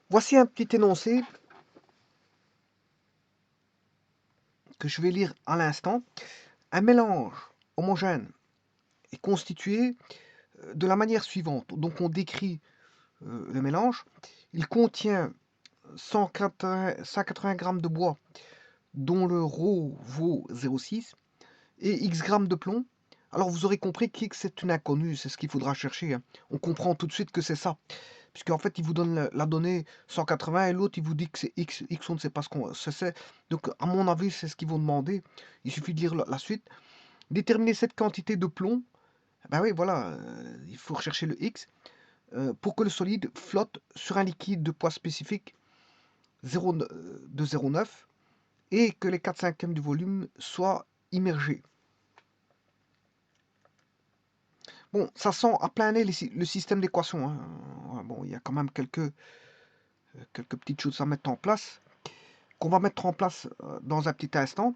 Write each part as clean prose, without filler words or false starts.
Voici un petit énoncé que je vais lire à l'instant. Un mélange homogène est constitué de la manière suivante. Donc on décrit le mélange. Il contient 180 g de bois dont le ρ vaut 0,6 et X grammes de plomb. Alors vous aurez compris qu'X est une inconnue, c'est ce qu'il faudra chercher, hein. On comprend tout de suite que c'est ça. Puisqu'en fait, il vous donne la donnée 180 et l'autre, il vous dit que c'est X. X, on ne sait pas ce qu'on c'est. Donc, à mon avis, c'est ce qu'ils vont demander. Il suffit de lire la suite. Déterminer cette quantité de plomb. Ben oui, voilà, il faut rechercher le X. Pour que le solide flotte sur un liquide de poids spécifique 0, de 0,9 et que les 4/5 du volume soient immergés. Bon, ça sent à plein nez le système d'équation, hein. Bon, il y a quand même quelques petites choses à mettre en place, qu'on va mettre en place dans un petit instant.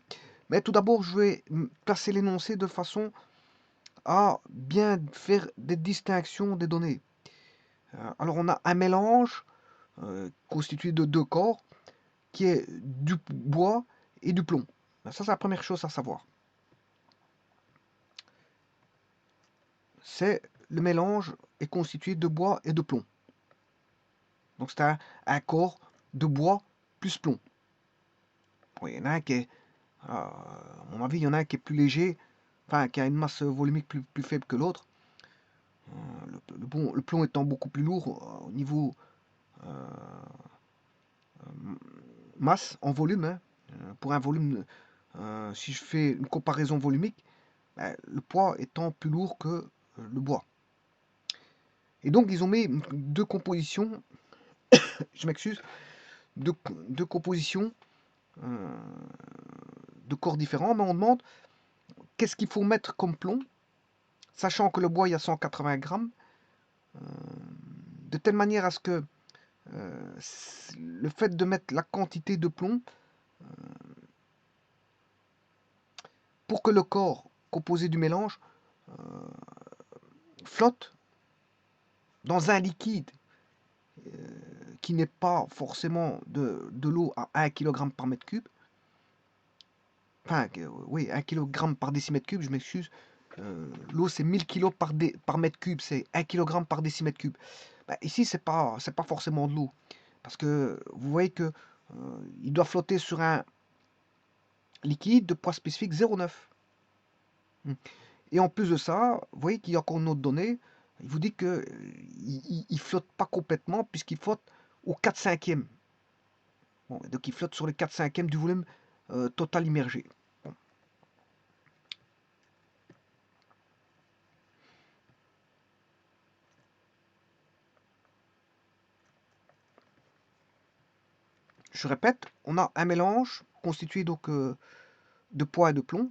Mais tout d'abord, je vais placer l'énoncé de façon à bien faire des distinctions des données. Alors, on a un mélange constitué de deux corps qui est du bois et du plomb. Ça, c'est la première chose à savoir. C'est le mélange est constitué de bois et de plomb. Donc, c'est un corps de bois plus plomb. Bon, il y en a un qui est, à mon avis, il y en a un qui est plus léger, enfin, qui a une masse volumique plus faible que l'autre. Le plomb étant beaucoup plus lourd au niveau masse en volume, hein. Pour un volume, si je fais une comparaison volumique, le poids étant plus lourd que le bois. Et donc ils ont mis deux compositions, je m'excuse, deux compositions de corps différents, mais on demande qu'est-ce qu'il faut mettre comme plomb, sachant que le bois il y a 180 grammes, de telle manière à ce que le fait de mettre la quantité de plomb pour que le corps composé du mélange flotte dans un liquide qui n'est pas forcément de l'eau à 1 kg par mètre cube. Enfin, oui, 1 kg par décimètre cube, je m'excuse. L'eau, c'est 1000 kg par mètre cube, c'est 1 kg par décimètre cube. Bah, ici, c'est pas forcément de l'eau. Parce que vous voyez que il doit flotter sur un liquide de poids spécifique 0,9. Et en plus de ça, vous voyez qu'il y a encore une autre donnée. Il vous dit qu'il ne flotte pas complètement puisqu'il flotte au 4/5. Bon, donc il flotte sur les 4/5 du volume total immergé. Bon. Je répète, on a un mélange constitué donc de poids et de plomb.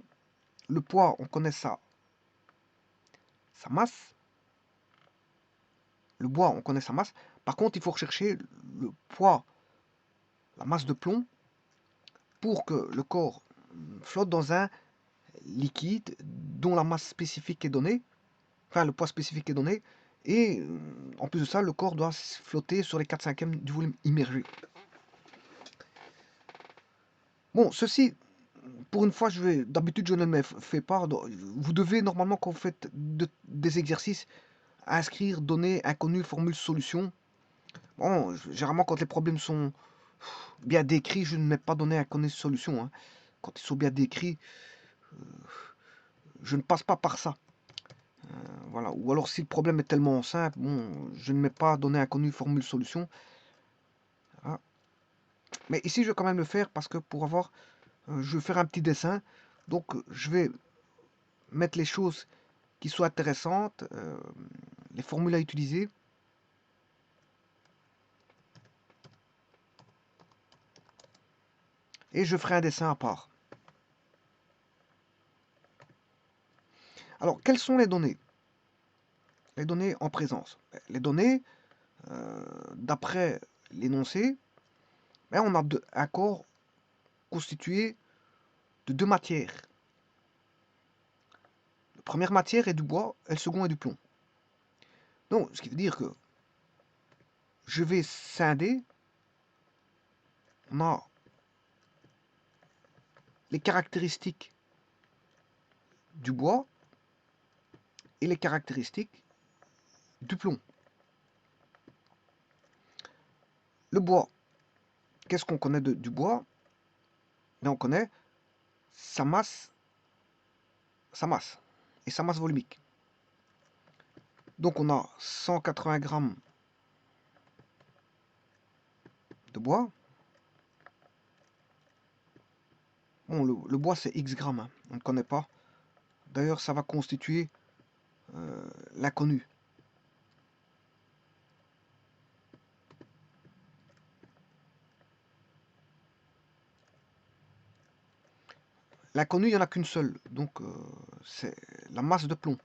Le poids, on connaît sa masse. Le bois, on connaît sa masse. Par contre, il faut rechercher le poids, la masse de plomb, pour que le corps flotte dans un liquide dont la masse spécifique est donnée, enfin le poids spécifique est donné, et en plus de ça, le corps doit flotter sur les 4/5 du volume immergé. Bon, ceci, pour une fois, d'habitude, je ne le fais pas. Vous devez, normalement, quand vous faites des exercices, inscrire, données, inconnues, formule, solution. Bon, généralement, quand les problèmes sont bien décrits, je ne mets pas données, inconnues, solution, hein. Quand ils sont bien décrits, je ne passe pas par ça. Voilà. Ou alors, si le problème est tellement simple, bon, je ne mets pas données, inconnues, formule, solution. Voilà. Mais ici, je vais quand même le faire parce que pour avoir, je vais faire un petit dessin. Donc, je vais mettre les choses qui soient intéressantes, les formules à utiliser. Et je ferai un dessin à part. Alors, quelles sont les données? Les données en présence. Les données, d'après l'énoncé, on a un corps constitué de deux matières. La première matière est du bois et le second est du plomb. Donc, ce qui veut dire que je vais scinder on a les caractéristiques du bois et les caractéristiques du plomb. Le bois, qu'est-ce qu'on connaît du bois? Bien, on connaît sa masse et sa masse volumique. Donc on a 180 grammes de bois. Bon, le bois c'est X grammes, hein, on ne connaît pas. D'ailleurs, ça va constituer l'inconnu. L'inconnu, il n'y en a qu'une seule, donc c'est la masse de plomb.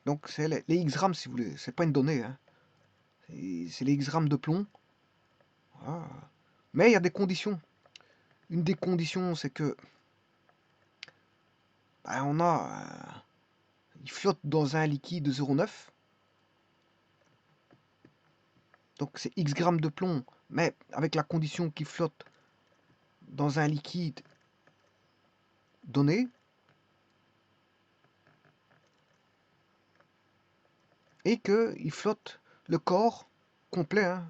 Donc c'est les X grammes si vous voulez, c'est pas une donnée, hein. C'est les X grammes de plomb. Voilà. Mais il y a des conditions. Une des conditions, c'est que ben, il flotte dans un liquide de 0,9. Donc c'est X grammes de plomb, mais avec la condition qu'il flotte dans un liquide donné, et qu'il flotte le corps complet, hein,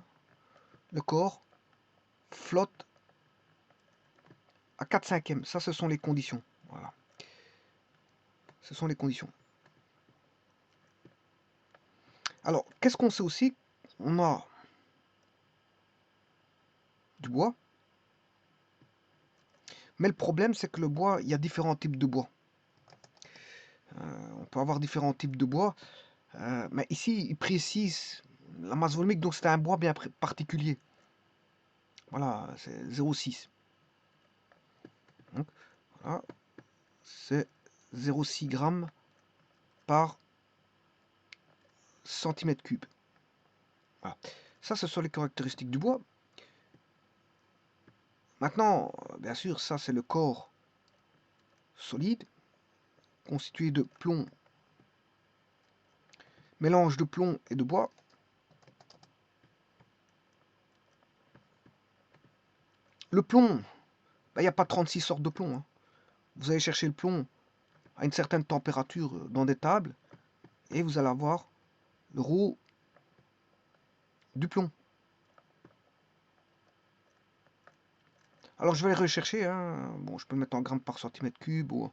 le corps flotte à 4/5. Ça, ce sont les conditions. Voilà. Ce sont les conditions. Alors, qu'est-ce qu'on sait aussi? On a du bois. Mais le problème, c'est que le bois, il y a différents types de bois. On peut avoir différents types de bois. Mais ici, il précise la masse volumique, donc c'est un bois bien particulier. Voilà, c'est 0,6. Donc, voilà, c'est 0,6 grammes par centimètre cube. Voilà. Ça, ce sont les caractéristiques du bois. Maintenant, bien sûr, ça, c'est le corps solide, constitué de plomb, mélange de plomb et de bois. Le plomb, il n'y a pas 36 sortes de plomb, hein. Vous allez chercher le plomb à une certaine température dans des tables et vous allez avoir le roux du plomb. Alors je vais les rechercher, hein. Bon, je peux le mettre en grammes par centimètre cube ou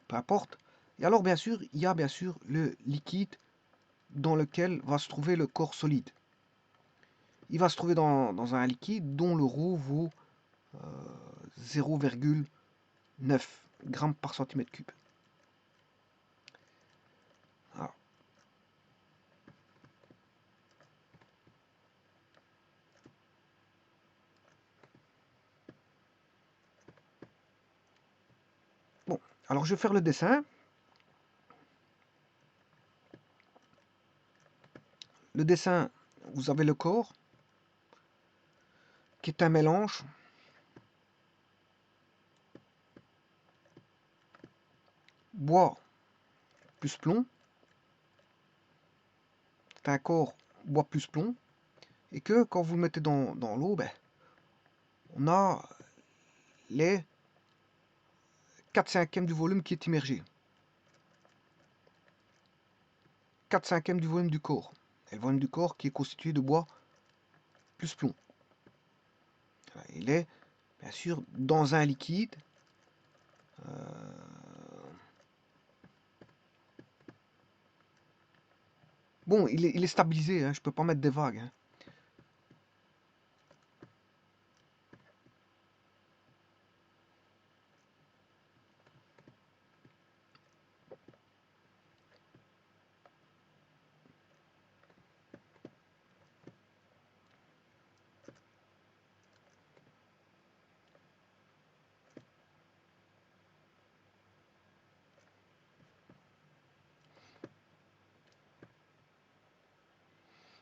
peu importe. Et alors bien sûr, il y a bien sûr le liquide dans lequel va se trouver le corps solide. Il va se trouver dans un liquide dont le roux vaut 0,9 grammes par centimètre cube. Voilà. Bon, alors je vais faire le dessin. Le dessin, vous avez le corps, qui est un mélange bois plus plomb. C'est un corps bois plus plomb. Et que quand vous le mettez dans l'eau, ben, on a les 4/5 du volume qui est immergé. 4/5 du volume du corps. Et le volume du corps qui est constitué de bois plus plomb. Il est bien sûr dans un liquide. Bon, il est stabilisé, hein, je peux pas mettre des vagues, hein.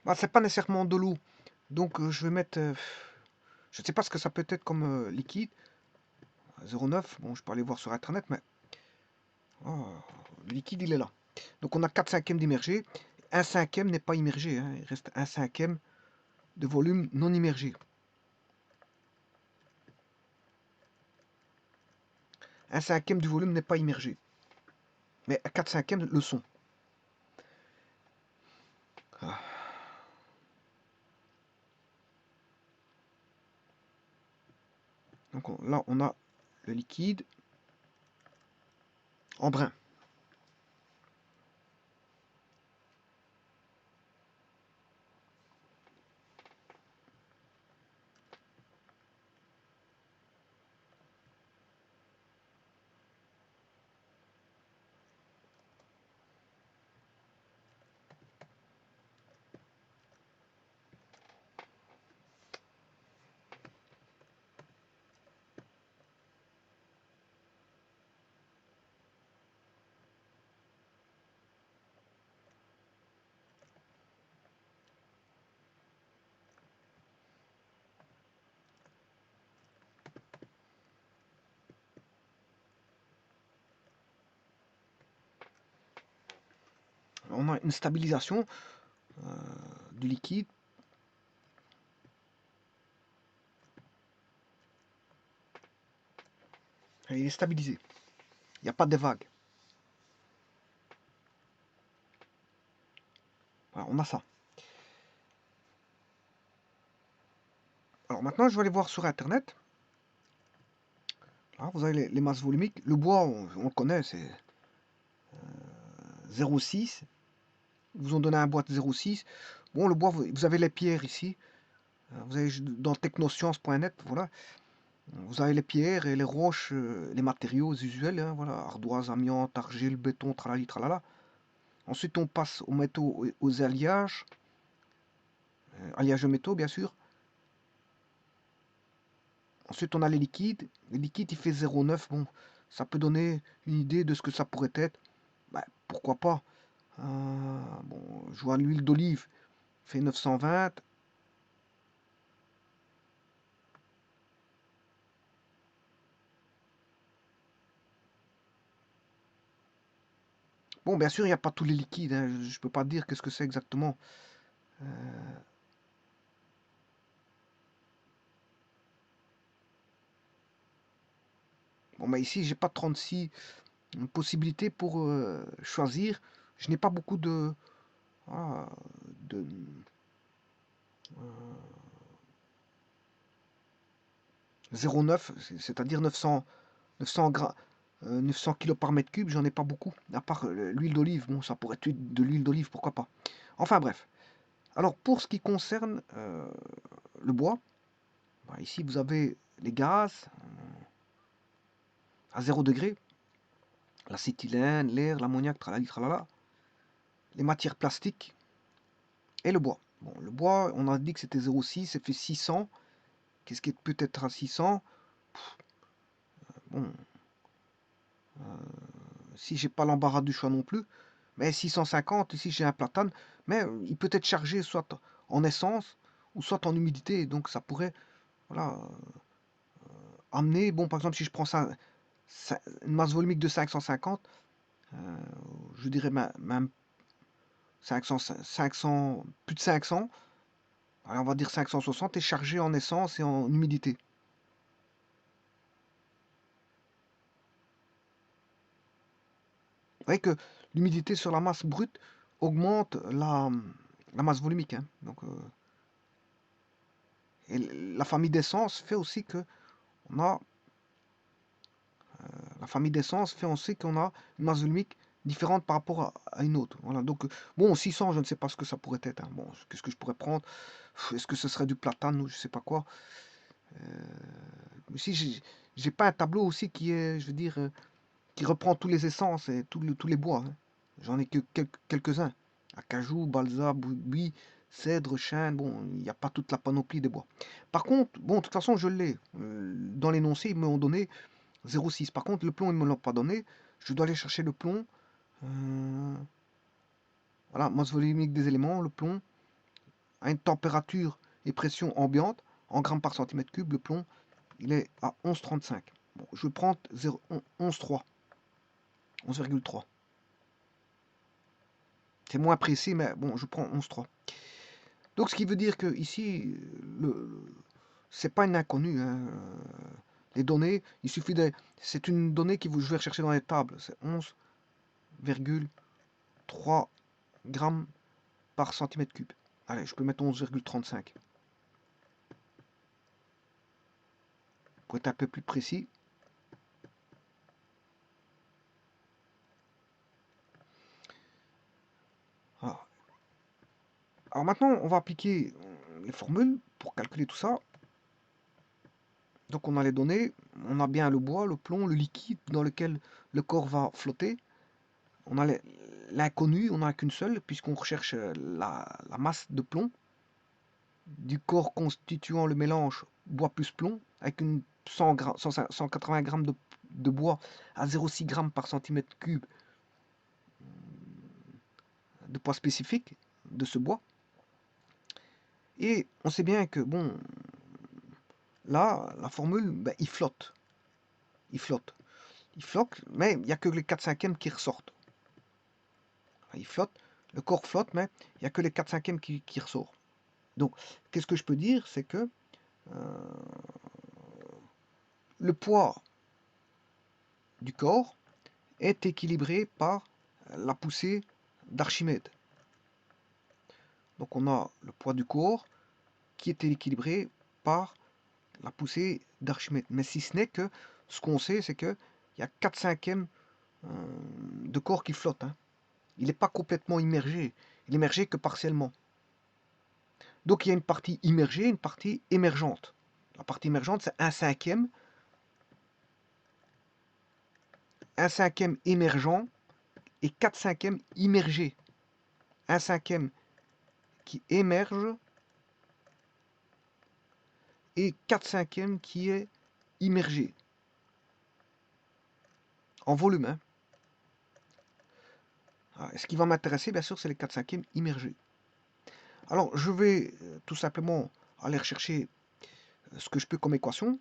Bah, c'est pas nécessairement de l'eau. Donc je vais mettre... je ne sais pas ce que ça peut être comme liquide. 0,9, bon je peux aller voir sur internet, mais Oh, le liquide, il est là. Donc on a 4/5 d'immergé. 1/5 n'est pas immergé, hein. Il reste 1/5 de volume non immergé. 1/5 du volume n'est pas immergé. Mais 4/5 le sont. Ah. Donc là, on a le liquide en brun. On a une stabilisation du liquide. Et il est stabilisé. Il n'y a pas de vagues. Voilà, on a ça. Alors maintenant, je vais aller voir sur Internet. Là, vous avez les masses volumiques. Le bois, on le connaît, c'est 0,6. Ils vous ont donné un bois de 0,6. Bon, le bois, vous avez les pierres ici. Vous avez dans technosciences.net, voilà. Vous avez les pierres et les roches, les matériaux usuels, hein, voilà. Ardoise, amiante, argile, béton, tralali, tralala. Ensuite, on passe aux métaux, aux alliages. Alliage de métaux, bien sûr. Ensuite, on a les liquides. Les liquides, il fait 0,9. Bon, ça peut donner une idée de ce que ça pourrait être. Bah, pourquoi pas. Bon, je vois l'huile d'olive fait 920. Bon, bien sûr, il n'y a pas tous les liquides, hein. Je ne peux pas dire qu'est-ce que c'est exactement. Bon, bah ici, j'ai pas 36 possibilités pour choisir. Je n'ai pas beaucoup ah, de 0,9, c'est-à-dire 900 kilos par mètre cube. J'en ai pas beaucoup. À part l'huile d'olive. Bon, ça pourrait être de l'huile d'olive, pourquoi pas. Enfin bref. Alors, pour ce qui concerne le bois, bah, ici, vous avez les gaz à 0 degré. L'acétylène, l'air, l'ammoniac, tralali, tralala. Les matières plastiques et le bois. Bon, le bois, on a dit que c'était 0,6, ça fait 600. Qu'est-ce qui peut être à 600? Bon, si j'ai pas l'embarras du choix non plus, mais 650, ici j'ai un platane, mais il peut être chargé soit en essence ou soit en humidité, donc ça pourrait, voilà, amener, bon, par exemple, si je prends ça, une masse volumique de 550, je dirais même 500, plus de 500, alors on va dire 560, est chargé en essence et en humidité. Vous voyez que l'humidité sur la masse brute augmente la masse volumique, hein. Donc, et la famille d'essence fait aussi que on a la famille d'essence fait aussi qu'on a une masse volumique différente par rapport à une autre. Voilà. Donc bon, 600, je ne sais pas ce que ça pourrait être, hein. Bon, qu'est-ce que je pourrais prendre? Est-ce que ce serait du platane ou je sais pas quoi? Si j'ai pas un tableau aussi qui est, je veux dire, qui reprend tous les essences et tous les bois, hein. J'en ai que quelques-uns. Acajou, balsa, buis, cèdre, chêne. Bon, il n'y a pas toute la panoplie des bois. Par contre, bon, de toute façon, je l'ai. Dans l'énoncé, ils m'ont donné 0,6. Par contre, le plomb, ils ne me l'ont pas donné. Je dois aller chercher le plomb. Euh, voilà, masse volumique des éléments, le plomb, à une température et pression ambiante, en grammes par centimètre cube, le plomb, il est à 11,35. Bon, je vais prendre 11,3. 11,3. C'est moins précis, mais bon, je prends 11,3. Donc, ce qui veut dire que ici, c'est pas une inconnue, hein. Les données, il suffit de... C'est une donnée que je vais rechercher dans les tables. C'est 11,3 grammes par centimètre cube. Allez, je peux mettre 11,35. Pour être un peu plus précis. Voilà. Alors maintenant, on va appliquer les formules pour calculer tout ça. Donc on a les données, on a bien le bois, le plomb, le liquide dans lequel le corps va flotter. On a l'inconnu, on n'a qu'une seule, puisqu'on recherche la masse de plomb du corps constituant le mélange bois plus plomb, avec une 180 grammes de bois à 0,6 grammes par centimètre cube de poids spécifique de ce bois. Et on sait bien que, bon, là, la formule, ben, il flotte. Il flotte. Il flotte, mais il n'y a que les 4/5 qui ressortent. Il flotte, le corps flotte, mais il n'y a que les 4/5 qui ressortent. Donc, qu'est-ce que je peux dire? C'est que le poids du corps est équilibré par la poussée d'Archimède. Donc, on a le poids du corps qui est équilibré par la poussée d'Archimède. Mais si ce n'est que, ce qu'on sait, c'est qu'il y a 4/5 de corps qui flotte. Hein. Il n'est pas complètement immergé. Il est immergé que partiellement. Donc il y a une partie immergée, une partie émergente. La partie émergente, c'est 1/5. 1/5 émergent et 4/5 immergé. 1/5 qui émerge et 4/5 qui est immergé. En volume. Hein. Ce qui va m'intéresser, bien sûr, c'est les 4/5 immergés. Alors, je vais tout simplement aller rechercher ce que je peux comme équation.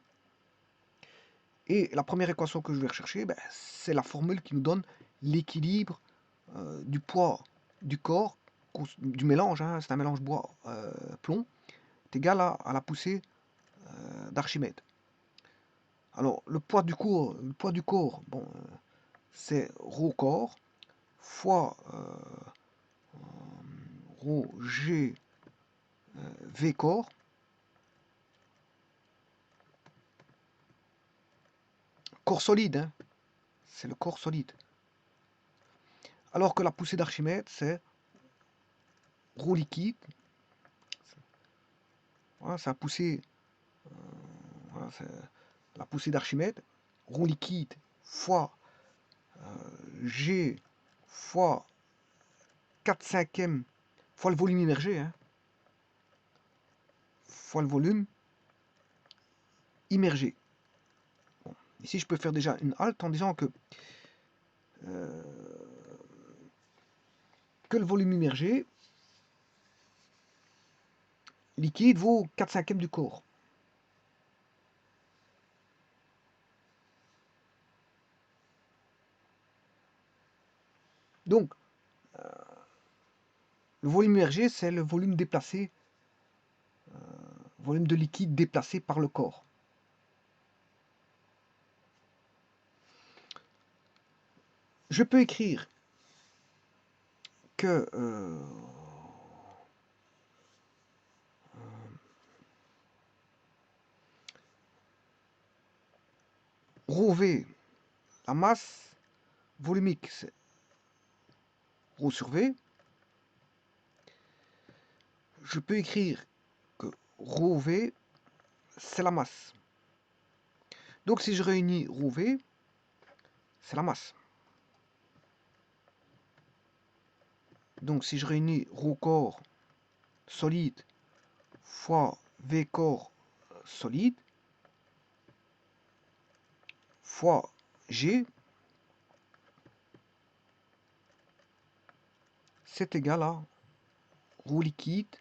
Et la première équation que je vais rechercher, ben, c'est la formule qui nous donne l'équilibre du poids du corps, du mélange, hein, c'est un mélange bois-plomb, est égal à la poussée d'Archimède. Alors, le poids du corps, bon, c'est ρ corps fois ρ g v corps. Corps solide, hein, c'est le corps solide. Alors que la poussée d'Archimède, c'est ρ liquide. Voilà, c'est la poussée, voilà, la poussée d'Archimède. Ρ liquide fois G fois 4/5 fois le volume immergé, hein, fois le volume immergé. Bon, ici, je peux faire déjà une halte en disant que le volume immergé liquide vaut 4/5 du corps. Donc, le volume immergé, c'est le volume déplacé, volume de liquide déplacé par le corps. Je peux écrire que ρV, la masse volumique, c'est ρ sur V. Je peux écrire que ρV, c'est la masse. Donc si je réunis ρV, c'est la masse. Donc si je réunis ρ corps solide fois V corps solide fois G, c'est égal à ρ liquide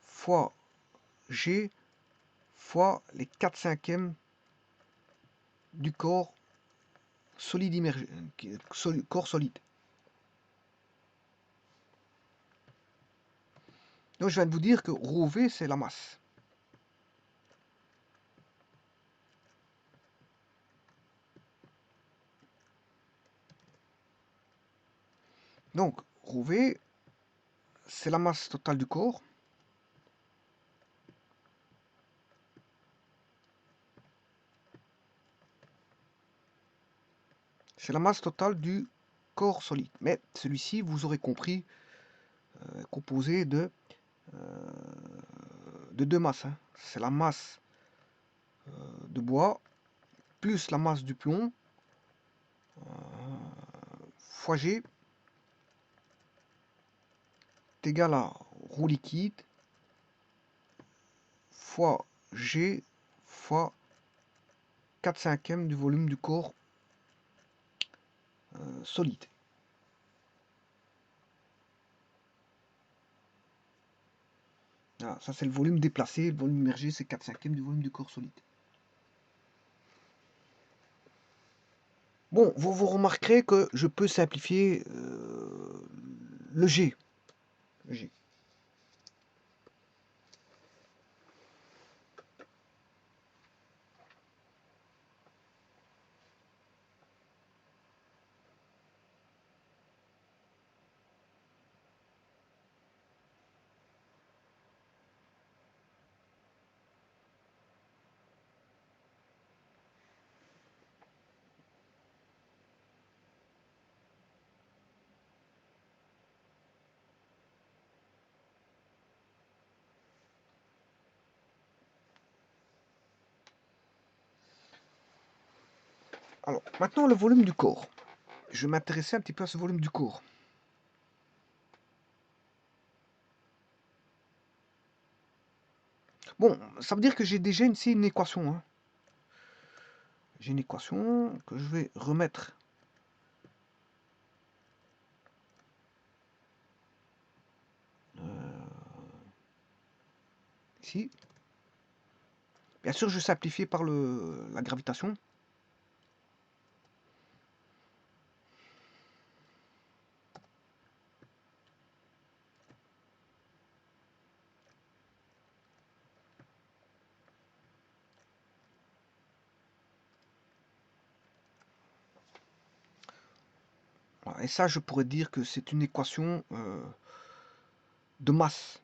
fois G fois les 4/5 du corps solide immergé, corps solide. Donc je viens de vous dire que ρV c'est la masse. Donc ρV c'est la masse totale du corps. C'est la masse totale du corps solide. Mais celui-ci, vous aurez compris, composé de deux masses. Hein. C'est la masse de bois plus la masse du plomb fois G est égal à ρ liquide fois G fois 4/5 du volume du corps solide. Voilà, ça c'est le volume déplacé, le volume immergé c'est 4/5 du volume du corps solide. Bon, vous remarquerez que je peux simplifier le G. Le G. Alors, maintenant le volume du corps. Je vais m'intéresser un petit peu à ce volume du corps. Bon, ça veut dire que j'ai déjà ici une équation. Hein. J'ai une équation que je vais remettre ici. Bien sûr, je vais simplifier par la gravitation. Voilà. Et ça, je pourrais dire que c'est une équation de masse.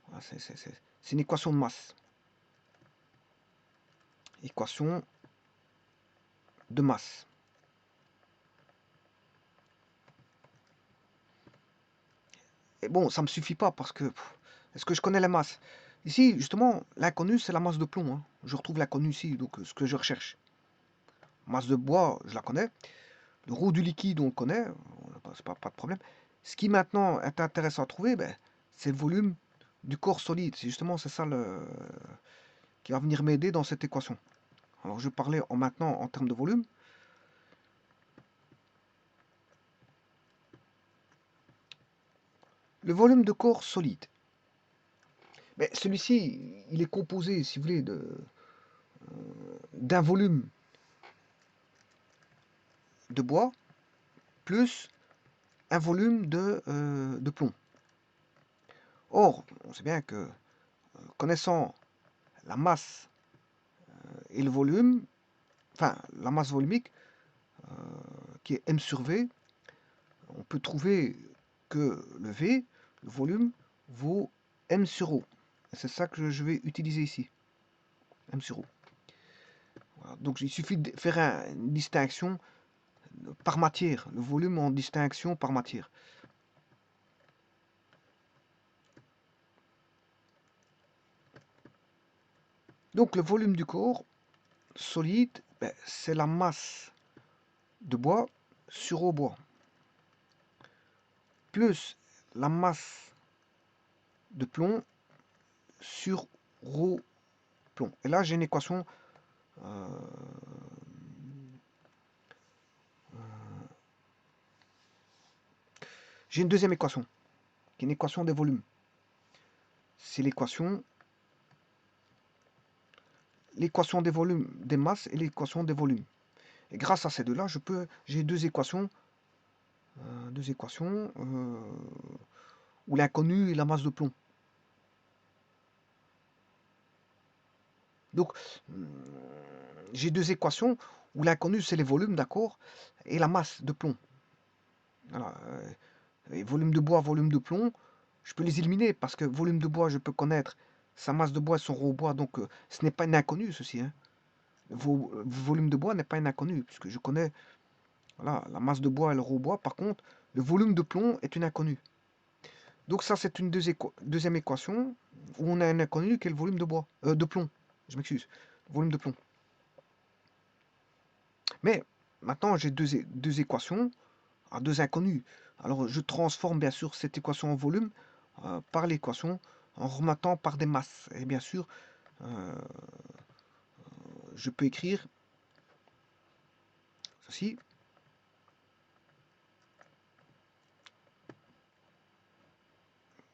Voilà, c'est une équation de masse. Équation de masse. Et bon, ça ne me suffit pas parce que... Est-ce que je connais la masse? Ici, justement, l'inconnu, c'est la masse de plomb. Hein. Je retrouve l'inconnu ici, donc ce que je recherche. Masse de bois, je la connais. Le roue du liquide, on le connaît. C'est pas de problème. Ce qui maintenant est intéressant à trouver, ben, c'est le volume du corps solide. C'est justement c'est ça qui va venir m'aider dans cette équation. Alors je parlais maintenant en termes de volume. Le volume de corps solide. Mais celui-ci, il est composé, si vous voulez, d'un volume de bois plus un volume de plomb. Or, on sait bien que connaissant la masse et le volume, enfin la masse volumique, qui est m sur v, on peut trouver que le v, le volume, vaut m sur o. C'est ça que je vais utiliser ici, m sur o. Voilà. Donc il suffit de faire une distinction par matière, le volume en distinction par matière. Donc le volume du corps solide, ben, c'est la masse de bois sur au bois, plus la masse de plomb sur ρ plomb. Et là, j'ai une équation j'ai une deuxième équation, qui est une équation des volumes. C'est l'équation des volumes des masses et l'équation des volumes. Et grâce à ces deux-là, j'ai deux équations où l'inconnu est la masse de plomb. Donc, j'ai deux équations où l'inconnu, c'est les volumes, d'accord, et la masse de plomb. Voilà, et volume de bois, volume de plomb, je peux les éliminer parce que volume de bois, je peux connaître sa masse de bois et son rho bois, donc ce n'est pas une inconnue, ceci. Hein. Volume de bois n'est pas une inconnue, puisque je connais voilà, la masse de bois et le rho bois. Par contre, le volume de plomb est une inconnue. Donc ça, c'est une deuxième équation où on a un inconnu qui est le volume de bois, de plomb. Je m'excuse, volume de plomb. Mais maintenant, j'ai deux équations à deux inconnus. Alors, je transforme bien sûr cette équation en volume par l'équation en remettant par des masses. Et bien sûr, je peux écrire ceci.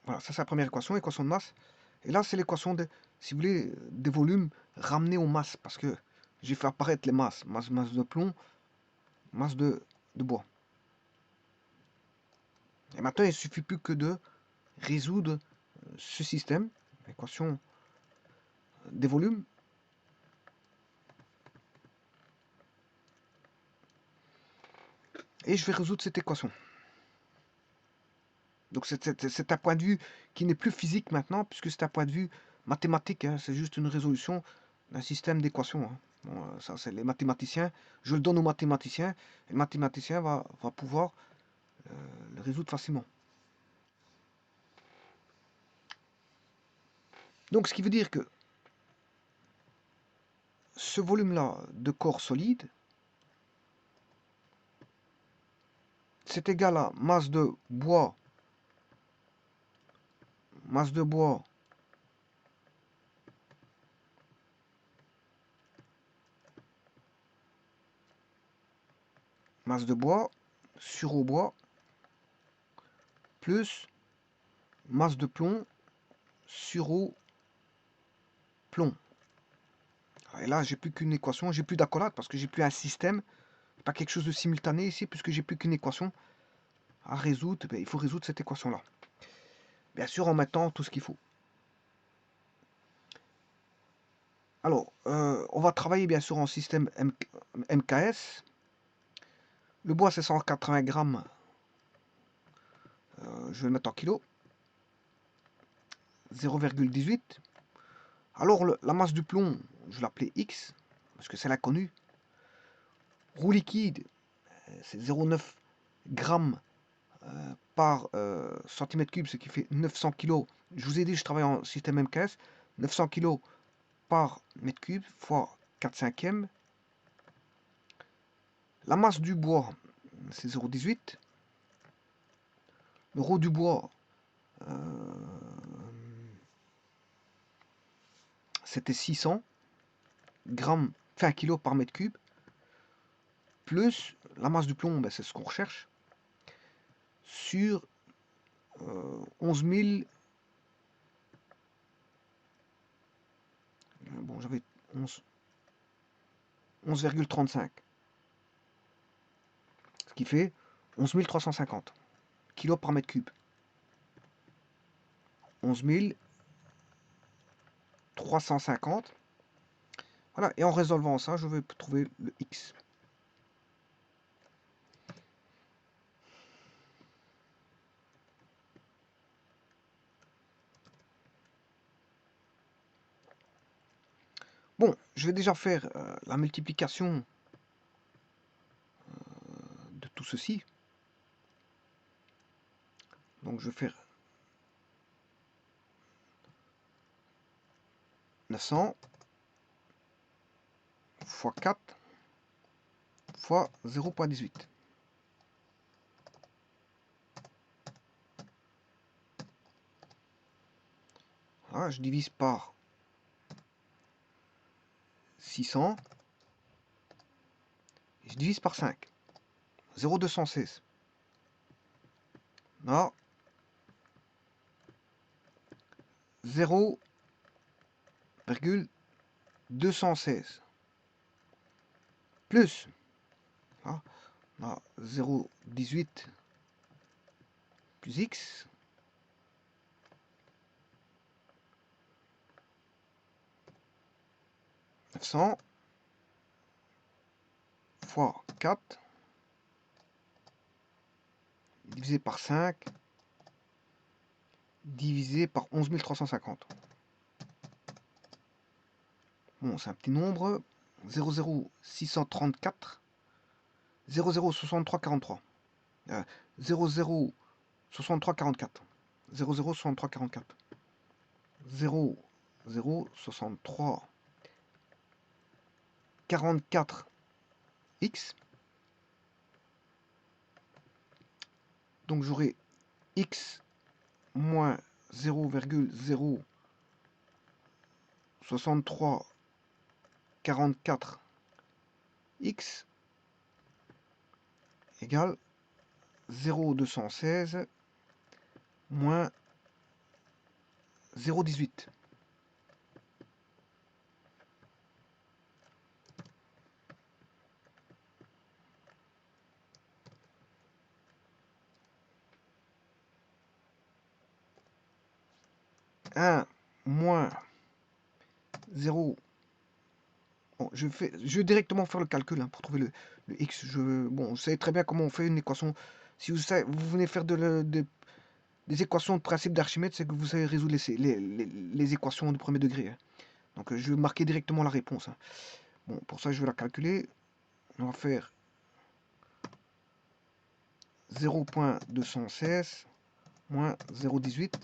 Voilà, ça c'est la première équation, équation de masse. Et là, c'est l'équation, si vous voulez, des volumes ramenés aux masses. Parce que j'ai fait apparaître les masses. Masse de plomb, masse de bois. Et maintenant, il ne suffit plus que de résoudre ce système, l'équation des volumes. Et je vais résoudre cette équation. Donc c'est un point de vue qui n'est plus physique maintenant, puisque c'est un point de vue mathématique. Hein, c'est juste une résolution d'un système d'équations. Hein. Bon, ça, c'est les mathématiciens. Je le donne aux mathématiciens, et le mathématicien va pouvoir le résoudre facilement. Donc ce qui veut dire que ce volume-là de corps solide, c'est égal à masse de bois masse de bois sur au bois plus masse de plomb sur au plomb. Et là, j'ai plus qu'une équation, j'ai plus d'accolade parce que j'ai plus un système, pas quelque chose de simultané ici, puisque j'ai plus qu'une équation à résoudre. Ben, il faut résoudre cette équation-là. Bien sûr, en mettant tout ce qu'il faut. Alors, on va travailler bien sûr en système MKS. Le bois, c'est 180 grammes. Je vais le mettre en kilos. 0,18. Alors, la masse du plomb, je l'appelais X, parce que c'est l'inconnu. Roue liquide, c'est 0,9 grammes par centimètre cube, ce qui fait 900 kg. Je vous ai dit, je travaille en système MKS. 900 kg par mètre cube fois 4 cinquièmes. La masse du bois, c'est 0,18. Le rho du bois, c'était 600 grammes, enfin kg par mètre cube. Plus la masse du plomb, ben, c'est ce qu'on recherche, sur 11 000. Bon, j'avais 11,35. Ce qui fait 11 350 kg par mètre cube. 11 350. Voilà, et en résolvant ça, je vais trouver le X. Bon, je vais déjà faire la multiplication de tout ceci. Donc je vais faire 900 fois 4 fois 0,18. Voilà, je divise par 600. Et je divise par 5. 0,216. Là, 0,216. Plus Ah, 0,18 plus x. $900 fois 4 divisé par 5 divisé par 11 350. Bon, c'est un petit nombre. 0,0634 006343. 006344. 006344. 0063 44 x. Donc j'aurai x moins 0,063 44 x égale 0,216 moins 0,18. Moins 0. Bon, je vais directement faire le calcul hein, pour trouver le x. Bon, vous savez très bien comment on fait une équation. Si vous venez faire des équations de principe d'Archimède, c'est que vous savez résoudre les équations de premier degré. Hein. Donc je vais marquer directement la réponse. Hein. Bon, pour ça, je vais la calculer. On va faire 0,216 moins 0,18.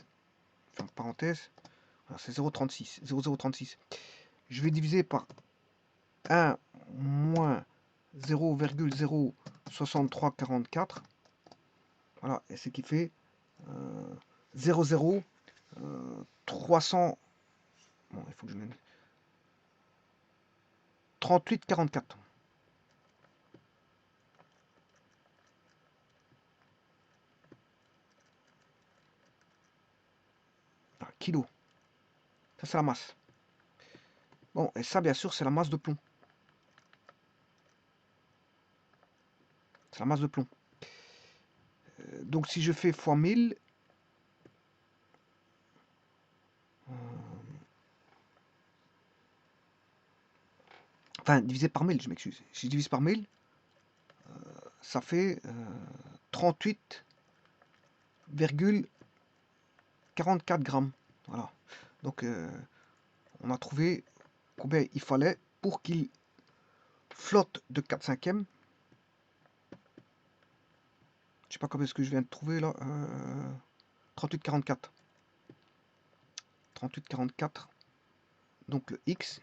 Ferme parenthèse. C'est 0,36. 0,036. Je vais diviser par 1 moins 0,06344. Voilà, et ce qui fait 0,0300. Bon, il faut que je mette 38,44. Kilo. Ça, c'est la masse. Bon, et ça, bien sûr, c'est la masse de plomb. C'est la masse de plomb. Donc, si je fais fois 1000, enfin, divisé par 1000, je m'excuse. Si je divise par 1000, ça fait 38,44 grammes. Voilà. Donc, on a trouvé combien il fallait pour qu'il flotte de 4/5. Je sais pas combien est-ce que je viens de trouver là. 38,44. 38,44. Donc le X.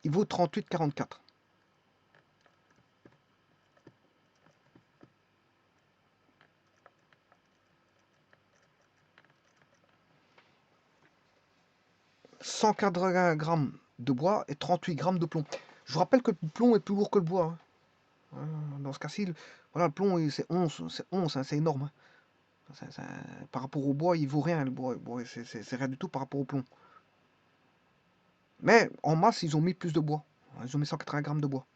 Il vaut 38,44. « 180 grammes de bois et 38 grammes de plomb. » Je vous rappelle que le plomb est plus lourd que le bois. Hein. Dans ce cas-ci, voilà, le plomb, c'est 11, hein, c'est énorme. Hein. Par rapport au bois, il vaut rien. Le bois, c'est rien du tout par rapport au plomb. Mais en masse, ils ont mis plus de bois. Ils ont mis 180 grammes de bois.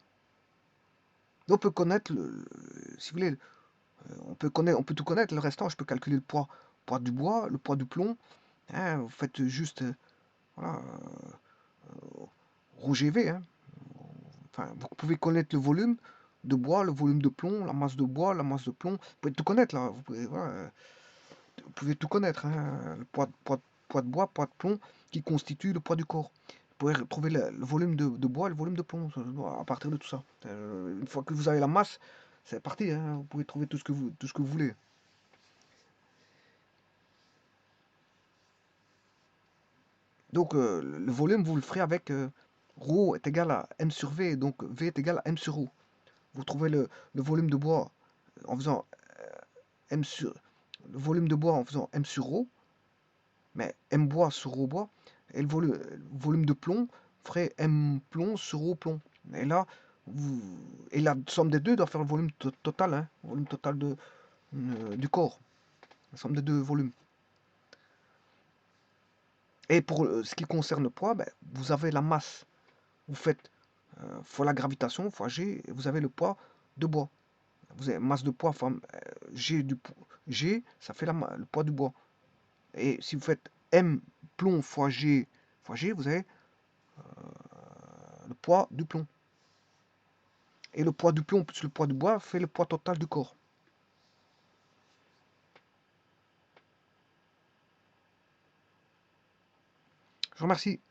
Donc, on peut connaître, si vous voulez, on peut tout connaître. Le restant, je peux calculer le poids du bois, le poids du plomb. Hein, vous faites juste, voilà, ρGV. Hein. Enfin, vous pouvez connaître le volume de bois, le volume de plomb, la masse de bois, la masse de plomb. Vous pouvez tout connaître là. Vous pouvez tout connaître. Hein. Le poids de bois, poids de plomb, qui constitue le poids du corps. Vous pouvez trouver le volume de bois et le volume de plomb à partir de tout ça. Une fois que vous avez la masse, c'est parti. Hein. Vous pouvez trouver tout ce que vous voulez. Donc le volume, vous le ferez avec ρ est égal à m sur v, donc v est égal à m sur ρ. Vous trouvez le volume de bois en faisant m sur le volume de bois en faisant m sur ρ, mais m bois sur ρ bois, et le volume de plomb ferait m plomb sur ρ plomb. Et là, et la somme des deux doit faire le volume total, hein, le volume total du corps. La somme des deux volumes. Et pour ce qui concerne le poids, ben, vous avez la masse Vous faites fois la gravitation, fois G, et vous avez le poids de bois. Vous avez masse de poids fois G, ça fait le poids du bois. Et si vous faites M plomb fois G, vous avez le poids du plomb. Et le poids du plomb plus le poids du bois fait le poids total du corps. Je vous remercie.